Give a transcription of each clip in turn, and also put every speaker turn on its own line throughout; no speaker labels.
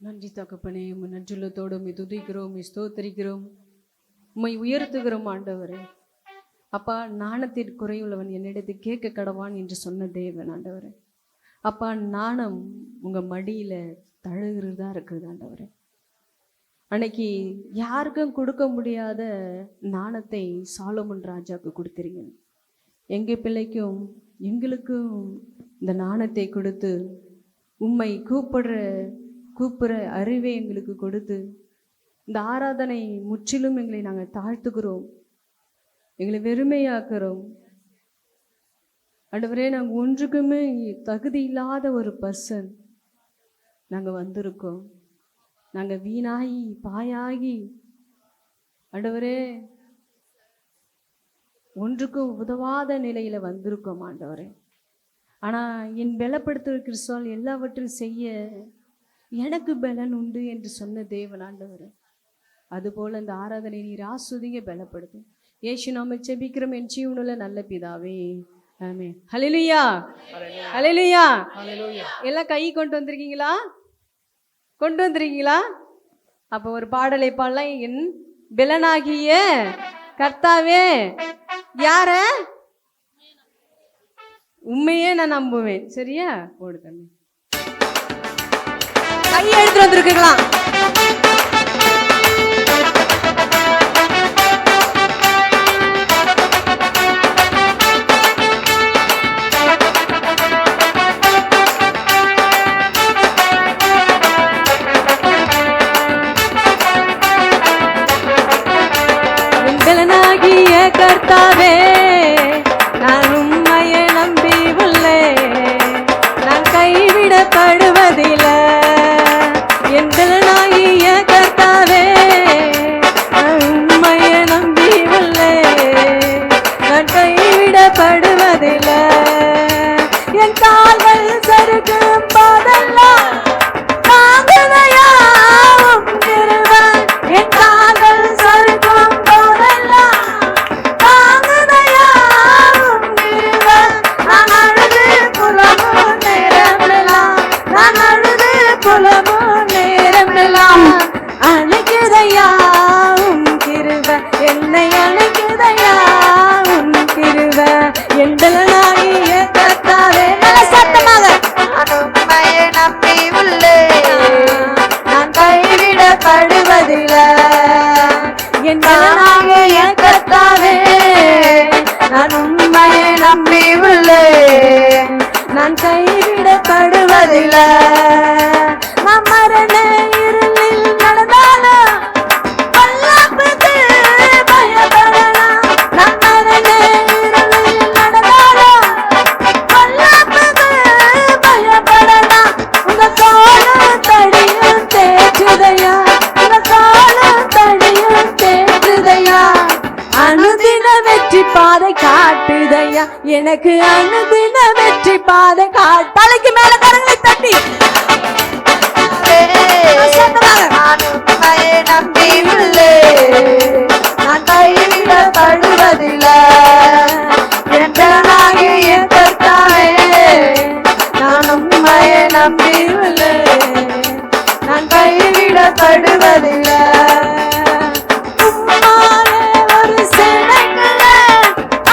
நன்றி தகப்பனே, உம்மை நன்றியுள்ளத்தோடு உம்மை துதிக்கிறோம், உம்மை ஸ்தோத்தரிக்கிறோம், உம்மை உயர்த்துகிறோம் ஆண்டவரே. அப்பா, நாணத்திற்கு குறையுள்ளவன் என்னிடத்து கேட்க கடவான் என்று சொன்ன தேவன் ஆண்டவரே. அப்பா, நாணம் உங்கள் மடியில் தழுகிறதா இருக்குது ஆண்டவரே. அன்னைக்கு யாருக்கும் கொடுக்க முடியாத நாணத்தை சாலமோன் ராஜாவுக்கு கொடுத்துறீங்க. எங்கள் பிள்ளைக்கும் எங்களுக்கும் இந்த நாணத்தை கொடுத்து உம்மை கூப்பிடுற அறிவை எங்களுக்கு கொடுத்து இந்த ஆராதனை முற்றிலும் எங்களை நாங்கள் தாழ்த்துக்கிறோம், எங்களை வெறுமையாக்குறோம் ஆண்டவரே. நாங்கள் ஒன்றுக்குமே தகுதி இல்லாத ஒரு பர்சன் நாங்கள் வந்திருக்கோம். நாங்கள் வீணாகி பாயாகி ஆண்டவரே ஒன்றுக்கும் உதவாத நிலையில வந்திருக்கோம் ஆண்டவரே. ஆனால் என் பலப்படுத்துகிற கிறிஸ்துவால் எல்லாவற்றையும் செய்ய எனக்கு பலன் உண்டு என்று சொன்ன தேவன் ஆண்டவரே. அதுபோல் இந்த ஆராதனை நீர் ஆஸ்வதிங்க, பலப்படுத்து. இயேசு நாம ஜெபிக்கிறோம் என் ஜீவனுள்ள நல்ல பிதாவே, ஆமென். ஹல்லேலூயா, ஹல்லேலூயா. எல்லாம் கை கொண்டு வந்திருக்கீங்களா? கொண்டு வந்திருக்கீங்களா? அப்போ ஒரு பாடலை பாடலாம். என் பலனாகிய கர்த்தாவே, யார? உண்மையே நான் நம்புவேன். சரியா? போடு தம்பி. கையை எடுத்துட்டு வந்திருக்கலாம். பலனாகிய கர்த்தாவே, நான் உம்மையை நம்பி உள்ளேன், நான் கைவிடப்படுவதில்லை. என் பலனாகிய கர்த்தாவே, நான் உம்மையை நம்பி உள்ளேன், நான் கைவிடப்படுவதில்லை. என் கால்கள் சறுக்கும் போதெல்லாம் தாங்குதையா உம் கிருபை. என் கால்கள் சறுக்கும் போதெல்லாம் தாங்குதையா உம் கிருபை. நான் அழுது புலம்பும் நேரமெல்லாம், நான் அழுது புலம்பும் நேரமெல்லாம் அணைக்குதையா உம் கிருபை. என்னை அணைக்குதையா உம் கிருபை. என் பலனாகிய கர்த்தாவே, நல்ல சத்தமாக, நான் உம்மையை நம்பி உள்ளேன், நான் கைவிடப்படுவதில்லை. என் பலனாகிய கர்த்தாவே, நான் உம்மையை நம்பி உள்ளேன், நான் கைவிடப்படுவதில்லை. நான் மரண இருளில் நடந்தாலும் பொல்லாப்புக்கு பயப்படலாம். நான் மரண இருளில் நடந்தாலும் பொல்லாப்புக்கு பயப்படலாம். உங்க கோலும் தடியும் தேற்றுதையா, உங்க கோலும் தடியும் தேற்றுதையா. அனுதின வெற்றி பாதை காட்டுதையா, எனக்கு அனுதின வெற்றி பாதை காட்டு. தலைக்கு மேல கரங்களை தட்டி நான் உம்மையை நம்பி உள்ளேன், நான் கைவிடப்படுவதில்லை. என் பலனாகிய கர்த்தாவே, நான் உம்மையை நம்பி உள்ளேன், நான் கைவிடப்படுவதில்லை. உம்மாலே ஒரு சேனைக்குள்ள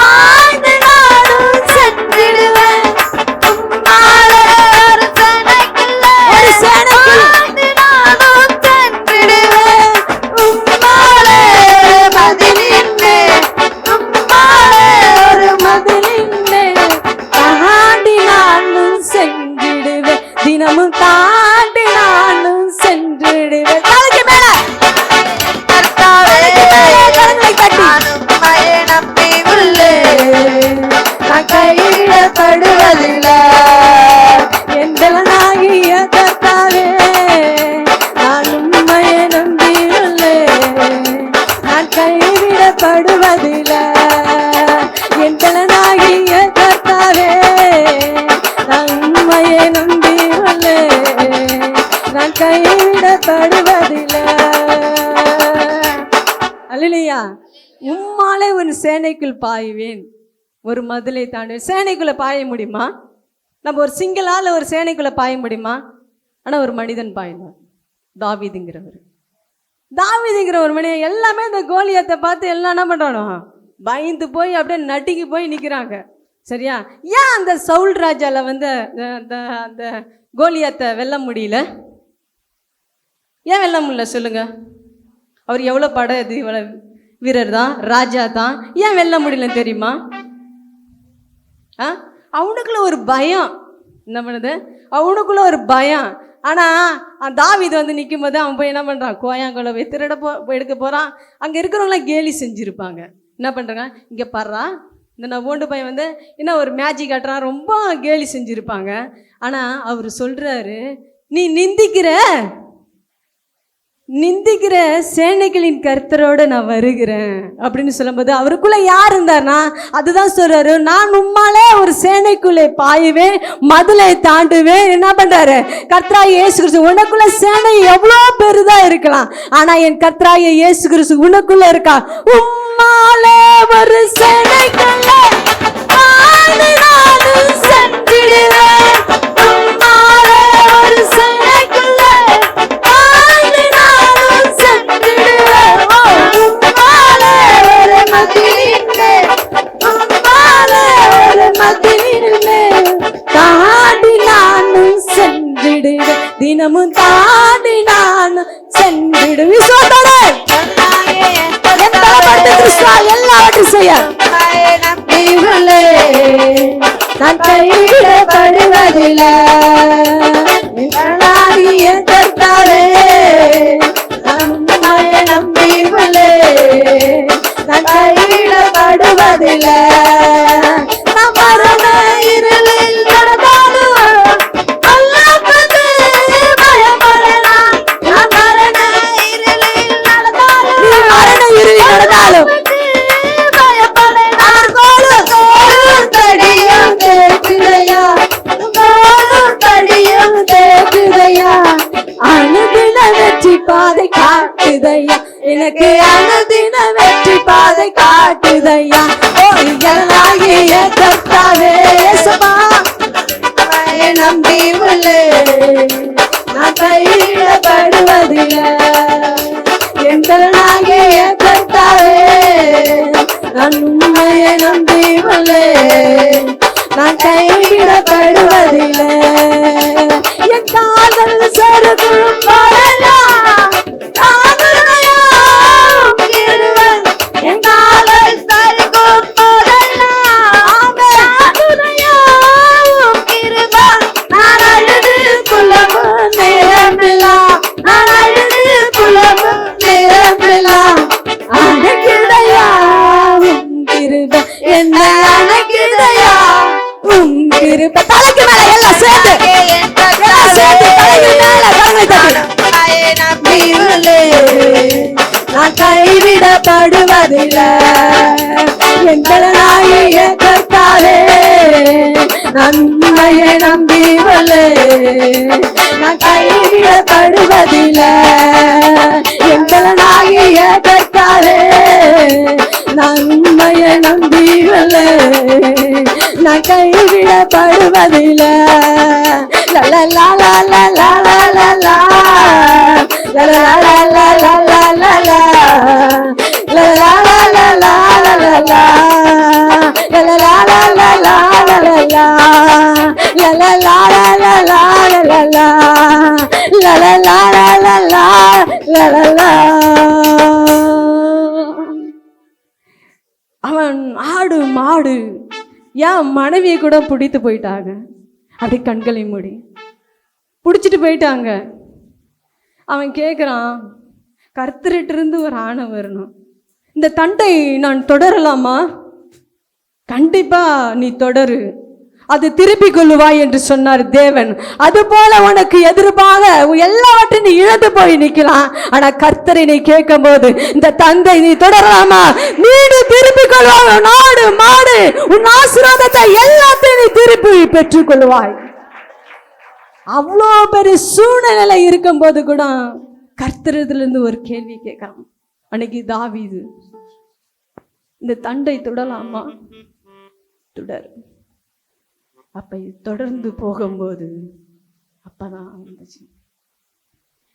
ஆய்ந்து நானும் சென்றிடுவேன். உம்மாலே ஒரு சேனைக்குள்ள ஆய்ந்து நானும் சென்றிடுவேன். உம்மாலே மதிலின் மேல், உம்மாலே ஒரு மதிலின் மேல் தாண்டி நானும் சென்றிடுவேன். தினமும் தாண்டி நானும் சென்றிடுவேன். தலைக்கு மேல கர்த்தாவே, கரங்களை தட்டி நான் உம்மையை நம்பி உள்ளேன், நான் கைவிடப்படுவதில்லை. என் பலனாகிய கர்த்தாவே, நான் உம்மையை நம்பி உள்ளேன், நான் கைவிடப்படுவதில்லை. என் பலனாகிய கர்த்தாவே, நான் உம்மையை நம்பி உள்ளேன், நான் கைவிடப்படுவதில்லை. அல்லேலூயா. உம்மாலே ஒரு சேனைக்குள் பாய்வேன், ஒரு மதிலை தாண்டி. சேனைக்குள்ள பாய முடியுமா? நம்ம ஒரு சிங்கிளால் ஒரு சேனைக்குள்ள பாய முடியுமா? ஆனால் ஒரு மனிதன் பாய்வான். தாவீதுங்கிறவர். தாவீதுங்கிற ஒரு மனிதன் எல்லாமே இந்த கோலியாத்தை பார்த்து எல்லாம் என்ன பண்ணுறானோ பயந்து போய் அப்படியே நடுங்கி போய் நிற்கிறாங்க. சரியா? ஏன் அந்த சவுல் ராஜால வந்து அந்த கோலியாத்தை வெல்ல முடியல? ஏன் வெல்ல முடியல சொல்லுங்க? அவர் எவ்வளோ வீரர் தான், ராஜா தான். ஏன் வெல்ல முடியலன்னு தெரியுமா? அவனுக்குள்ள ஒரு பயம். என்ன பண்ணுது? அவனுக்குள்ள ஒரு பயம். ஆனால் தாவீது வந்து நிற்கும் போது அவன் போய் என்ன பண்ணுறான்? கோயாங்கோலை போய் எடுக்க போகிறான். அங்கே இருக்கிறவங்களாம் கேலி செஞ்சுருப்பாங்க. என்ன பண்ணுறாங்க? இங்கே பாடுறா இந்த நவோண்டு பையன் வந்து என்ன ஒரு மேஜிக் காட்டுறான், ரொம்ப கேலி செஞ்சுருப்பாங்க. ஆனால் அவர் சொல்கிறாரு, நீ நிந்திக்கிற சேனைகளின் கர்த்தரோடு நான் வருகிறேன் அப்படின்னு சொல்லும்போது அவருக்குள்ள யார் இருந்தார்னா அதுதான் சொல்றாரு, நான் உம்மாலே ஒரு சேனைக்குள்ளே பாயுவேன், மதுளை தாண்டுவேன். என்ன பண்றாரு? கர்த்தராகிய இயேசு கிறிஸ்து. உனக்குள்ள சேனை எவ்வளோ பெருதா இருக்கலாம், ஆனா என் கர்த்தராகிய இயேசு கிறிஸ்து உனக்குள்ள இருக்கா. உம்மாலே ஒரு சேனைக்குள்ள நானும் சென்றிடுவேன். உம்மாலே ஒரு சேனைக்குள்ள தாண்டி நானும் சென்றிடுவேன், தினமும் தாண்டி நானும் சென்றிடுவேன். எல்லாவற்றையும் செய்ய நான் கைவிடப்படுவதில்லை. கர்த்தாவே நம்பிவில்லை, நான் கைவிடப்படுவதில்லை. நான் மரண இருளில் நடந்தாலும் பயப்படலாம். நான் மரண இருளில் நடந்தாலும் அனுதின வெற்றி பாதை காட்டுதையா, எனக்கு அனுதின வெற்றி பாதை காட்டுதையா. ஓய்யாகிய கர்த்தாவே நம்பி உள்ளே, நான் கைவிடப்படுவதில்லை. எங்களாகிய கர்த்தாவே நான் உண்மையை நம்பி உள்ளே, நான் கைவிடப்படுவதில்லை. என் காதல் சருகும் போதெல்லாம் என் காதல் சருகும் போதெல்லாம் நான் அழுது புலமும் நேரமில்லாம், நான் அழுது புலமும் நேரமில்லாம். அணைக்கிடையா கிருப என்ன அணைக்கிடையா கிருப. தலைக்கு மேல எல்லாம் சேர்த்து நான் கைவிடப்படுவதில்லை. எங்களாகிய கர்த்தாவே நான் உம்மையை நம்பிவல்லே, நான் கைவிடப்படுவதில்லை. எங்களாகிய கர்த்தாவே நான் உம்மையை நம்பிவல்லே, நான் கைவிடப்படுவதில்லை. அவன் ஆடு மாடு ஏன் மனைவியை கூட பிடித்து போயிட்டாங்க. அப்படி கண்களை மூடி பிடிச்சிட்டு போயிட்டாங்க. அவன் கேட்குறான், கர்த்தரிட்டிருந்து ஒரு ஆணை வரணும், இந்த தண்டை நான் தொடரலாமா? கண்டிப்பா நீ தொடரு, அது திருப்பிக் கொள்ளுவாய் என்று சொன்னார் தேவன். அது போல உனக்கு எதிர்ப்பாக எல்லாவற்றையும் நீ இழந்து போய் நிற்கலாம். ஆனா கர்த்தரை நீ கேட்கும் போது இந்த தந்தை நீ தொடரலாமா, நீடு திருப்பிக் கொள்வாய். நாடு மாடு உன் ஆசீர்வாதத்தை எல்லாத்தையும் நீ திருப்பி பெற்றுக் கொள்வாய். அவ்வளோ பெரிய சூழ்நிலை இருக்கும் போது கூட கர்த்தரிலிருந்து ஒரு கேள்வி கேட்கறான். அன்னைக்கு தாவீது, இந்த தண்டை தொடலாமா? தொடர். அப்ப தொடர்ந்து போகும்போது அப்பதான் வந்துச்சு,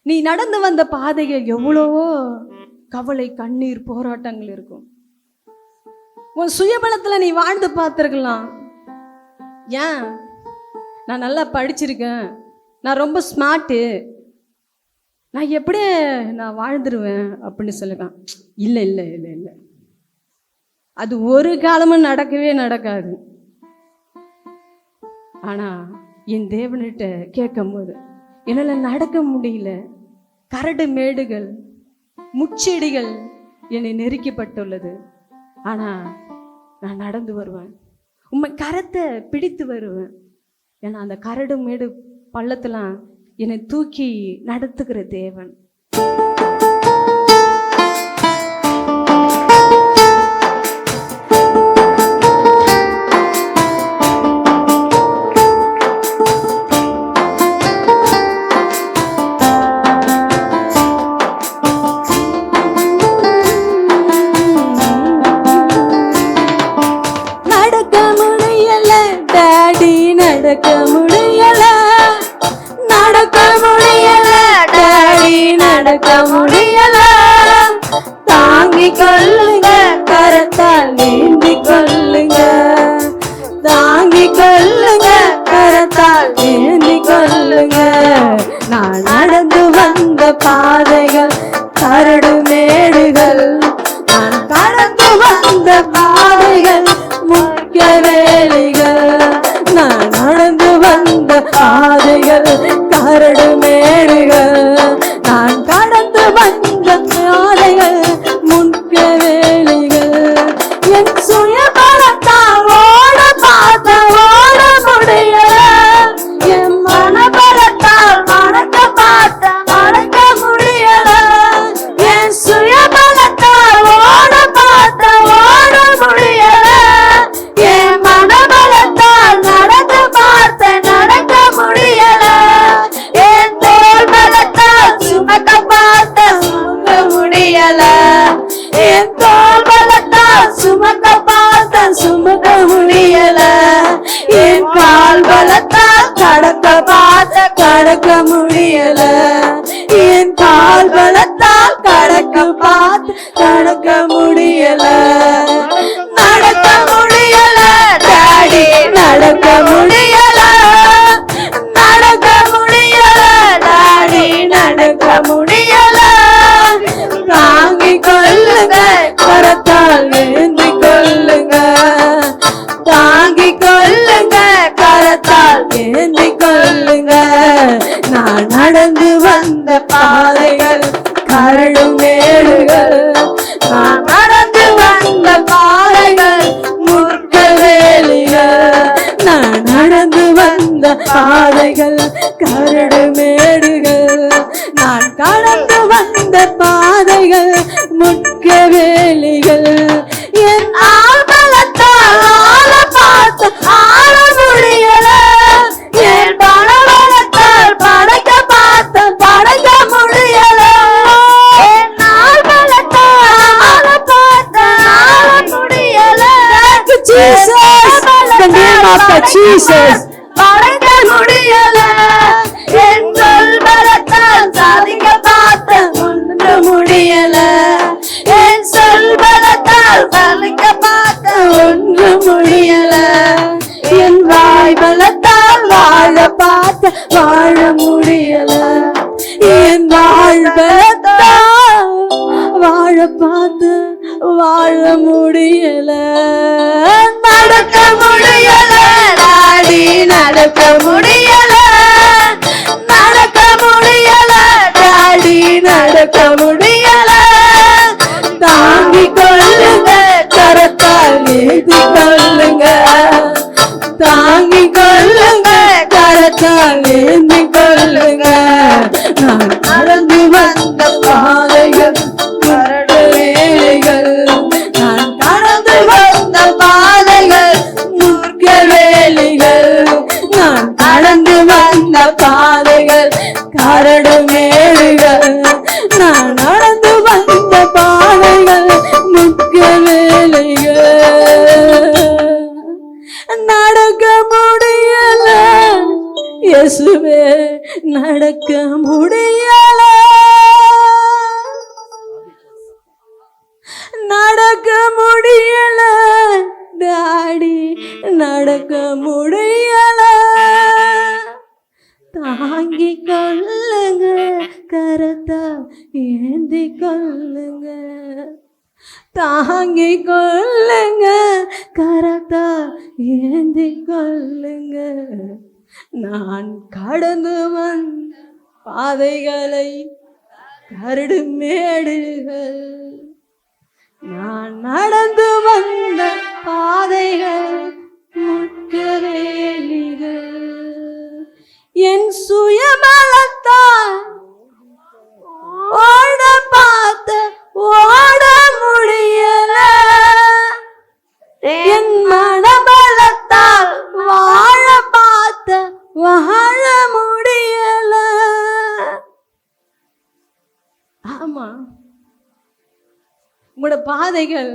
நீ நடந்து வந்த பாதைகள் எவ்வளவோ கவலை, கண்ணீர், போராட்டங்கள் இருக்கும். உன் சுயபலத்துல நீ வாழ்ந்து பார்த்திருக்கலாம். ஏன், நான் நல்லா படிச்சிருக்கேன், நான் ரொம்ப ஸ்மார்ட்டு, நான் எப்படியே நான் வாழ்ந்துருவேன் அப்படின்னு சொல்லுவேன். இல்லை இல்லை இல்லை இல்லை, அது ஒரு காலமும் நடக்கவே நடக்காது. ஆனா என் தேவன்கிட்ட கேட்கும் போது என்னால் நடக்க முடியல, கரடு மேடுகள், முச்செடிகள் என்னை நெருக்கப்பட்டுள்ளது, ஆனா நான் நடந்து வருவேன், உண்மை கரத்தை பிடித்து வருவேன். ஏன்னா அந்த கரடு மேடு பள்ளத்தெல்லாம் என்னை தூக்கி நடத்துகிற தேவன். நடக்க முடியல, நடக்க முடியல டாடி, நடக்க முடியல. தாங்கிக் கொள்ளுங்க, கரத்தால் நீந்திக் கொள்ளுங்க, தாங்கிக் கொள்ளுங்க, கரத்தால் நீந்திக் கொள்ளுங்க. நான் நடந்து வந்த பாதைகள் கரடு மேடுகள், நான் கடந்து வந்த பாதைகள் முக்கிய வேலைகள், நான் நடந்து வந்த பாதைகள் கரடு மேடுகள், நான் கடந்து வந்த பாதைகள் முக்கிய வேலைகள். என் சுயபலத்தால் ஓட பார்த்த ஓட முடியல, என் மனபலத்தால் மறக்க பார்த்த மறக்க முடியல. என் சுயபலத்தால் ஓட பார்த்த ஓட முடியல, என் மனபலத்தால் நடந்து பார்த்த நடக்க முடியல. என் தோள் பலத்தால் சுமக்க பார்த்த சுமக்க முடியல, என் தோள் பலத்தால் சுமக்க பார்த்த சுமக்க முடியல. என் கால் பலத்தால் கடக்க பார்த்த கடக்க முடியல, என் கால் பலத்தால் கடக்க பார்த்து கடக்க முடியல. நடக்க முடியல டாடி, நடக்க முடியல, நடக்க முடியல டாடி, நடக்க முடியல. தாங்கிக் கொள்ளுங்க, கரத்தால் ஏந்திக் கொள்ளுங்க, தாங்கிக் கொள்ளுங்க, கரத்தால் ஏந்திக் கொள்ளுங்க. நான் நடந்து வந்த பாதைகள் கரடு மேடுகள், நான் நடந்து வந்த பாதைகள் முற்க வேலிகள், நான் நடந்து வந்த பாதைகள் கரடு மேடுகள், நான் கடந்து வந்த பாதைகள் முற்க வேலிகள். என் ஆபலத்தால் ஆள பார்த்து ஆள முடியல, என் பணபலத்தால் படைக்க பார்த்து படைக்க முடியல. என் ஆபலத்தால் ஆள பார்த்து ஆள முடியல. Jesus, படைக்க முடியல. என் சொல் பலத்தால் சாதிக்க பார்த்து ஒன்று முடியல, என் சொல் பலத்தால் சாதிக்க பார்த்து ஒன்று முடியல. என் வாய் பலத்தால் வாழ பார்த்து வாழ முடியல, என் வாழ் பலத்தால் வாழ பார்த்து வாழ முடியல. நடக்க முடியல டாடி, நடக்க முடியல, நடக்க முடியல டாடி, நடக்க முடியல. தாங்கிக் கொள்ளுங்க, கரத்தால் ஏந்திக் கொள்ளுங்க, தாங்கிக் கொள்ளுங்க, கரத்தால் ஏந்திக் கொள்ளுங்க. நான் நடந்து வந்த பாதைகள் கரடு வேலைகள், நான் கடந்து வந்த பாதைகள் முற்க வேலைகள், நான் கடந்து கரத்தால் ஏந்தி கொள்ளுங்க, தாங்கி கொள்ளுங்க, கரத்தால் ஏந்தி கொள்ளுங்க. நான் கடந்து வந்த பாதைகளை கரடு மேடுகள், நான் நடந்து வந்த பாதைகள் முட்கவேலிகள், என் சுயபலத்தால் ஓட பார்த்த ஓட முடியல, என் மனபலத்தால் வாழ பார்த்த வாழ முடியல. ஆமா, உங்களோட பாதைகள்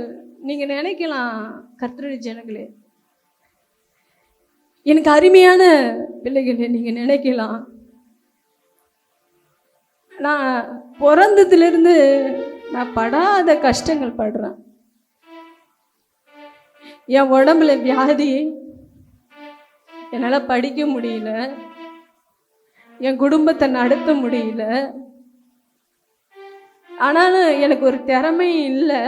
நீங்க நினைக்கலாம், கர்த்தருடைய ஜனங்களே, எனக்கு அருமையான பிள்ளைகளே, நீங்க நினைக்கலாம், நான் பிறந்ததுலேருந்து நான் படாத கஷ்டங்கள் படுறேன். என் உடம்புல வியாதி, என்னால் படிக்க முடியல, என் குடும்பத்தை நடத்த முடியல, ஆனாலும் எனக்கு ஒரு திறமை இல்லை.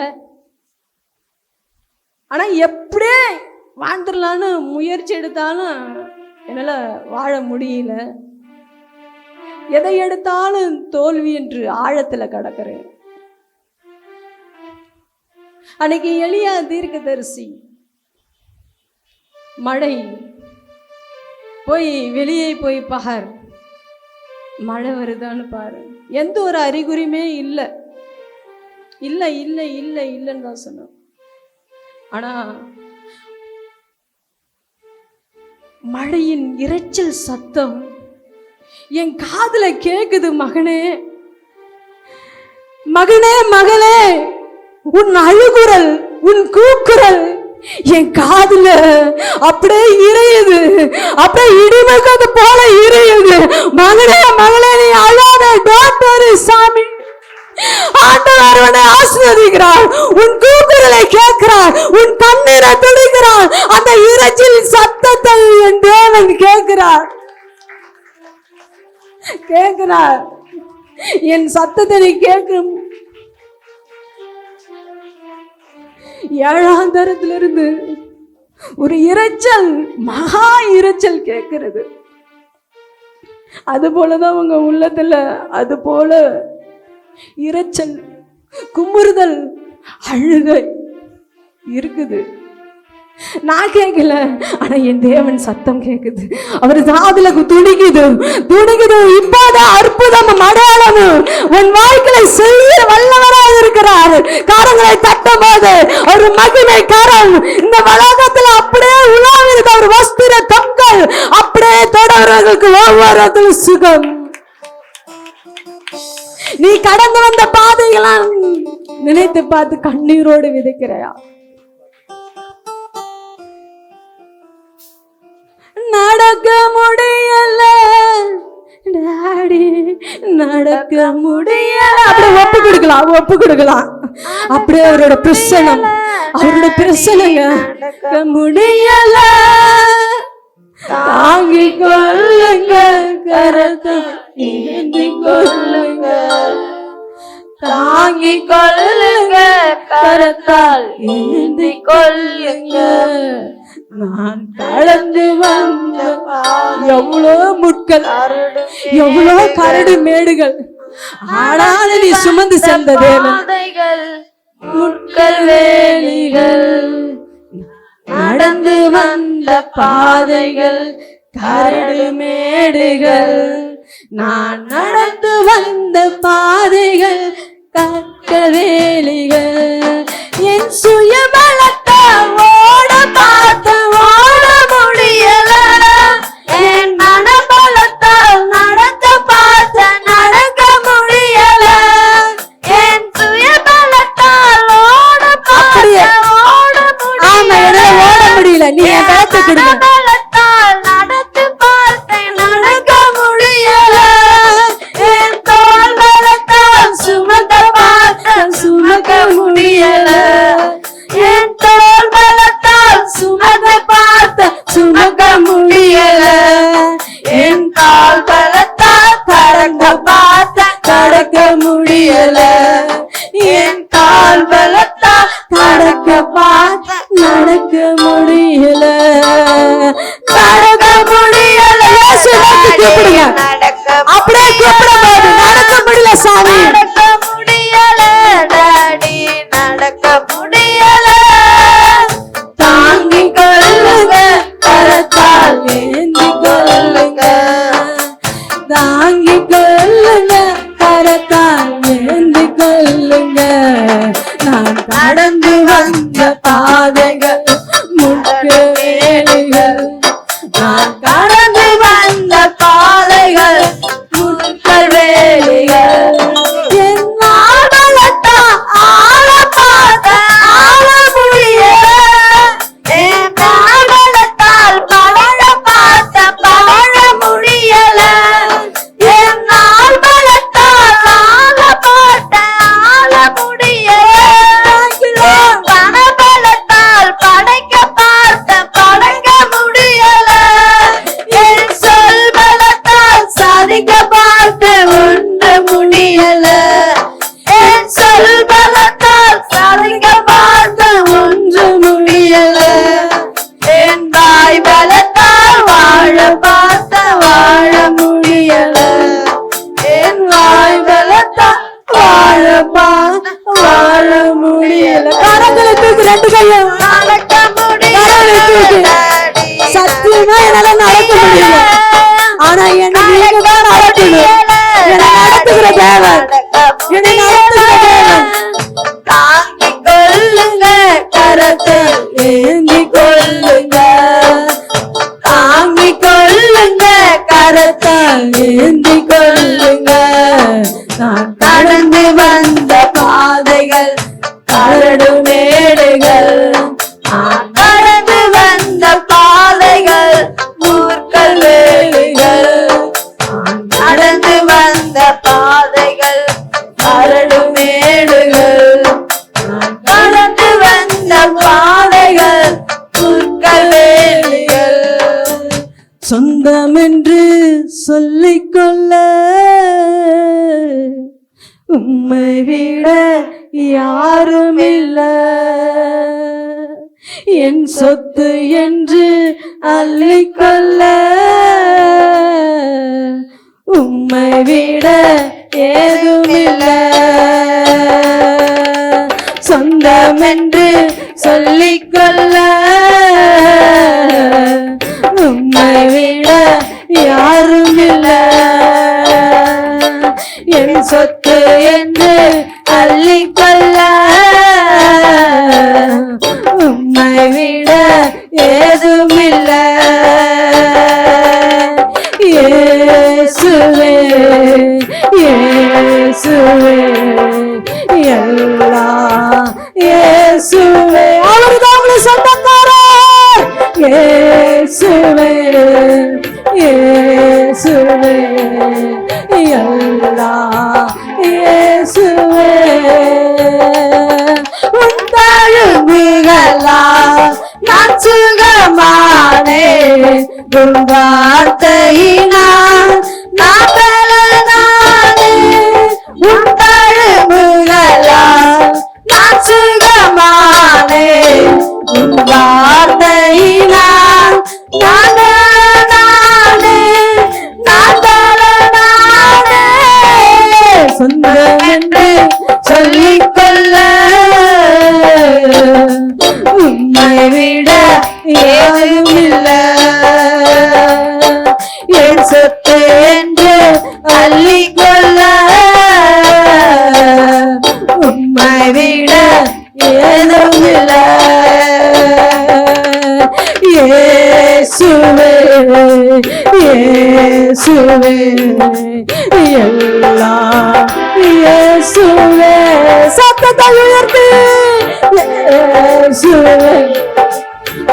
ஆனால் எப்படியே வாழ்ந்துடலான்னு முயற்சி எடுத்தாலும் என்னால் வாழ முடியல. எதை எடுத்தாலும் தோல்வி என்று ஆழத்தில் கடக்கிறேன். அன்னைக்கு எலியா தீர்க்கதரிசி மழை போய் வெளியே போய் பார், மழை வருதான்னு பாரு. எந்த ஒரு அறிகுறியுமே இல்லை, இல்லை இல்லை இல்லை இல்லைன்னு தான் சொன்னோம். ஆனா மழையின் இரைச்சல் சத்தம் என் காதுல கேக்குது. மகனே மகனே மகளே, உன் அழுகுரல், உன் கூக்குரல் என் காதுல அப்படியே இறையுது, அப்படியே இடிமகது போல இறையுது. மகனே மகளே, நீ அழாத, டோன்ட் வரி சாமி. ஆண்டவர் உன்னை ஆசீர்வதிக்கிறார், உன் கூக்குரலை கேட்கிறார், உன் கண்ணீரை துடைக்கிறார். அந்த இரைச்சல் சத்தத்தை என் தேவன் கேட்கிறார். என் சத்தத்தை நீ கேட்கும். 7ஆம் தரத்திலிருந்து ஒரு இரைச்சல், மகா இரைச்சல் கேட்கிறது. அது போலதான் உங்க உள்ளத்துல அது போல இரைச்சல், குமுறுதல், அழுகை இருக்குது. நான் கேட்கல, ஆனா என் தேவன் சத்தம் கேக்குது. அவர் காதுல துணிக்குது. இப்போதான் அற்புதம் அடையாளம் உன் வாழ்க்கையில செய்ய வல்லவராக இருக்கிறார். காரங்களை தட்டும் போது ஒரு மகிமை காரம் இந்த வளாகத்துல அப்படியே உலாவிருக்கு. அவர் வஸ்திர தொங்கல் அப்படியே தொடர்வர்களுக்கு ஒவ்வொரு சுகம். நீ கடந்து வந்த பாதையெல்லாம் நினைத்து பார்த்து கண்ணீரோடு விதைக்கிறையா? நடக்க முடியல டாடி, நடக்க முடியல. அப்படியே ஒப்பு கொடுக்கலாம். அப்படியே அவரோட பிரசனம், அவரோட பிரசனங்க. நடக்க முடியல, தாங்கி கொள்ளுங்க, கரத்தை ஏந்தி கொள்ளுங்க, தாங்கி கொள்ளுங்க, கரத்தால் ஏந்தி கொள்ளுங்க. நான் கடந்து வந்த எவ்வளோ முட்கள், எவ்வளோ கரடு மேடுகள், ஆனாலும் நீ சுமந்து சென்ற தேவன். முட்கள் வேலிகள், நடந்து வந்த பாதைகள், கரடு மேடுகள், நான் நடந்து வந்த பாதைகள், கற்கள் வேலிகள், என் சுயபலத்தால் ஓட பார்த்த ஓட முடியல, என் மனபலத்தால் நடக்க பார்த்த நடக்க முடியல, என் சுயபலத்தால் ஓட பார்த்த ஓட முடியல. நீ என் பலத்தை கொடுங்க. நடத்து பார்த்த நடக்க முடியல, என் தோல் பலத்தால் ஏந்தி கொள்ளுங்க. நான் கடந்து வந்த பாதைகள் முட்கு வேலிகள், நான் கடந்து வந்த பாதைகள் முட்கள் வேலிகள். என் பலத்தால் ஆள பார்த்த ஆள முடியல, என் பலத்தால் பழக பார்த்த பழக முடியல. என் பலத்தால் ஆள பார்த்த ஆள முடியல, என் பலத்தால் படைக்க பார்த்த படைக்க முடியல. என் சொல் பலத்தால் சாதிக்க பார்த்த ஒன்று முடியல. என் சொல் பலத்தால் சாதிக்க பார்த்த ஒன்று முடியல. என் வாய் பலத்தால் வாழ பார்த்த வாழ முடியல. என் வாய் பலத்தால் வாழ பார்த்த வாழ முடியல. கரங்களை தூக்கி ரெண்டு கையும் நடக்க முடியல. சத்தியமா என்னால நடக்க முடியல, ஆனா என்ன நீங்க தான் நடத்தணும். என்னை நடத்துகிற தேவன், என்னை நடத்துகிற தேவன். தாங்கிக் கொள்ளுங்க, கரத்தை ஏந்தி கொள்ளுங்க. தாங்கிக் கொள்ளுங்க, கரத்தை ஏந்தி கொள்ளுங்க. நான் கடந்து வந்த பாதைகள் கரடு மேடுகள், நான் கடந்து வந்த பாதைகள் முற்கள் வேலிகள். நான் கடந்து வந்த பாதைகள் கரடு மேடுகள், நான் கடந்து வந்த பாதைகள் முற்கள் வேலிகள். சொந்தம் என்று சொல்லிக்கொள்ள உம்மை விட யாரும் இல்ல. என் சொத்து என்று அள்ளிக்கொள்ள உம்மை விட ஏதும் இல்ல. சொந்தம் என்று சொல்லிக்கொள்ள உம்மை விட யாரும் இல்ல. என் சொத்து என்று அள்ளிக்கொள்ள உம்மை விட ஏதும் இல்ல. இயேசுவே இயேசுவே எல்லாம் இயேசுவே. அவர்தான் உங்களை சொந்தக்காரர். இயேசுவே இயேசுவே எல்லாம் இயேசுவே. உன் தழும்புகளால் நான் சுகமானேன், உன் வார்த்தையினால் நான் பலனானேன். உன் தழும்புகளால் நான் சுகமானேன், உன் வார்த்தையினால் நான் பலனானேன், நான் பலனானேன். சொந்தம் என்று சொல்லிக்கொள்ள உம்மை விட ஏதும் இல்ல. என் சொத்து என்று அள்ளிக்கொள்ள உம்மை விட ஏதும் இல்ல. இயேசுவே இயேசுவே எல்லாம் இயேசுவே. சத்தத்தை உயர்த்தி இயேசுவே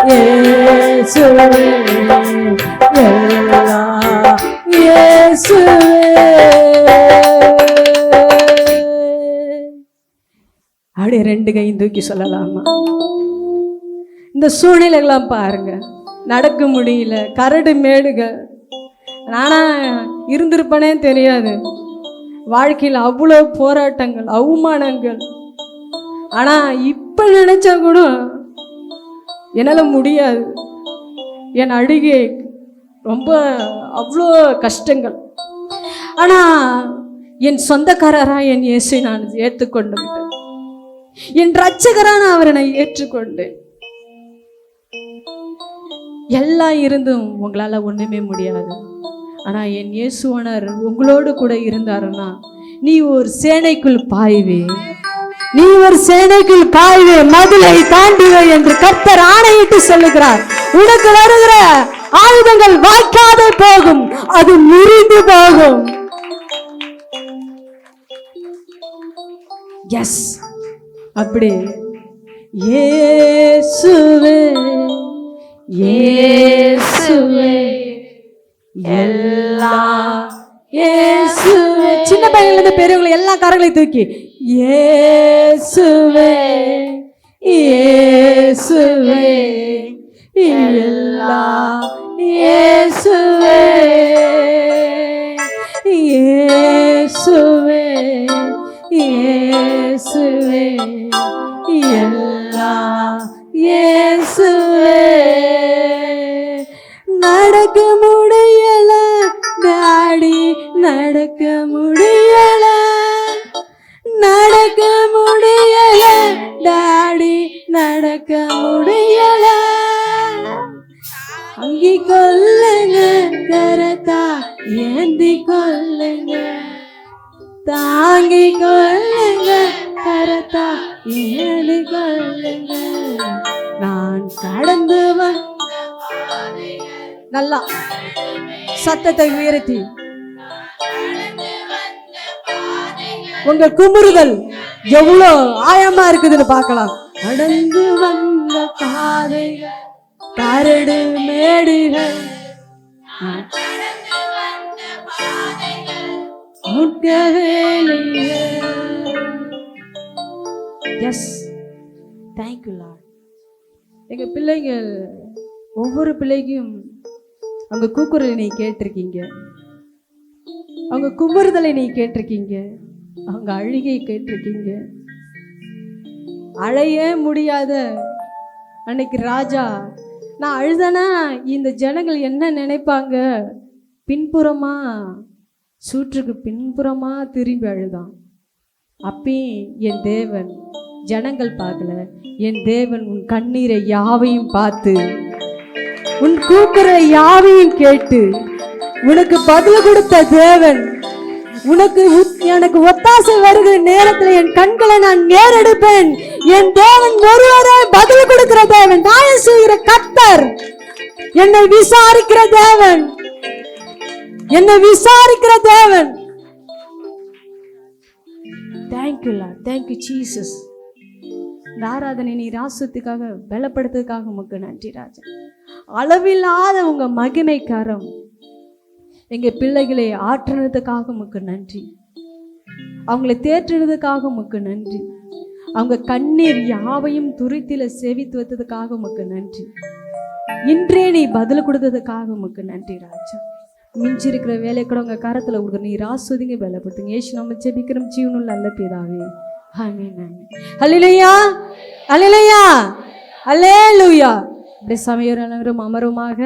இயேசுவே எல்லாம் இயேசுவே. அப்படியே ரெண்டு கையும் தூக்கி சொல்லலாமா? இந்த சூழ்நிலைகளாம் பாருங்க, நடக்க முடியல, கரடு மேடுக. நானா இருந்திருப்பனே தெரியாது. வாழ்க்கையில் அவ்வளோ போராட்டங்கள், அவமானங்கள். ஆனா இப்ப நினைச்சா கூட என்னால முடியாது. என் அழுகை ரொம்ப அவ்வளோ கஷ்டங்கள். ஆனா என் சொந்தக்காரரா என் இயேசு நான் ஏற்றுக்கொண்டு விட்டேன். என் ரட்சகரான அவரை நான் ஏற்றுக்கொண்டேன். எல்லாம் இருந்தும் உங்களால ஒண்ணுமே முடியாது. ஆனா என் இயேசுவானவர் உங்களோடு கூட இருந்தாருன்னா நீ ஒரு சேனைக்குள் பாய்வே, நீ ஒரு சேனைக்குள் பாய்வே, மதிலை தாண்டுவே என்று கர்த்தர் ஆணையிட்டு சொல்லுகிறார். உனக்கு வருகிற ஆயுதங்கள் வாய்க்காதே போகும், அது முறிந்து போகும். எஸ், அப்படி இயேசுவே இயேசுவே எல்லாம் இயேசுவே. சின்ன பையன்ல இருந்து பெரியவங்களை எல்லா கரங்களையும் தூக்கி இயேசுவே இயேசுவே எல்லாம் இயேசுவே இயேசுவே இயேசுவே எல்லாம் இயேசுவே. நடக்க முடியல டாடி, நடக்க முடியல, நடக்க முடியல டாடி, நடக்க முடியல. அங்கி கொள்ளுங்க கரத்தா, ஏந்தி கொள்ளுங்க, தாங்கி கொள்ளுங்க கரத்தா, ஏந்தி கொள்ளுங்க. நான் கடந்து நல்லா சத்தத்தை உயர்த்தி உங்க குமுறுதல் எவ்வளவு ஆயமா இருக்குதுன்னு பார்க்கலாம். கடந்து வந்த பாதைகள், கரடு மேடுகள், எஸ், தேங்க்யூ லார்ட். எங்க பிள்ளைகள் ஒவ்வொரு பிள்ளைக்கும் அவங்க கூக்குரலை நீ கேட்டிருக்கீங்க, அவங்க குமுறுதலை நீ கேட்டிருக்கீங்க, அவங்க அழுகை கேட்டிருக்கீங்க. அழைய முடியாத அன்னைக்கு ராஜா, நான் அழுதனா இந்த ஜனங்கள் என்ன நினைப்பாங்க, பின்புறமா சூற்றுக்கு பின்புறமா திரும்பி அழுதான். அப்பயும் என் தேவன் ஜனங்கள் பார்க்கல, என் தேவன் உன் கண்ணீரை யாவையும் பார்த்து, உன் கூக்குரலை யாவையும் கேட்டு உனக்கு பதில் கொடுத்த தேவன். உனக்கு எனக்கு ஒத்தாசை வருகிற நேரத்தில் என் கண்களை நான் நேரெடுப்பேன். என் தேவன் ஒருவரே பதில் கொடுக்கிற தேவன், நியாயம் செய்கிற கர்த்தர், என்னை விசாரிக்கிற தேவன், என்னை விசாரிக்கிற தேவன். Thank you Lord, thank you Jesus. இந்த ஆராதனை நீ ராசுத்துக்காக பலப்படுத்துறதுக்காக உமக்கு நன்றி ராஜா. அளவில்லாத உங்க மகிமைக்காரம் எங்க பிள்ளைகளை ஆற்றுனதுக்காக உமக்கு நன்றி, அவங்களை தேற்றுனதுக்காக உமக்கு நன்றி, அவங்க கண்ணீர் யாவையும் துரித்தில சேவித்து வைத்ததுக்காக உமக்கு நன்றி, இன்றே நீ பதில் கொடுத்ததுக்காக உமக்கு நன்றி ராஜா. மிஞ்சி இருக்கிற வேலை கூட உங்க கரத்துல கொடுக்குற நீ ராசுதிங்க பலப்படுத்துங்க. ஏசு நம்ம ஜெபிக்கிறோம் ஜீவனுள்ள நல்ல பிதாவே, ஆமென் ஆமென். அல்லேலூயா அல்லேலூயா அல்லேலூயா. இப்படி சமயம் அமருமாக.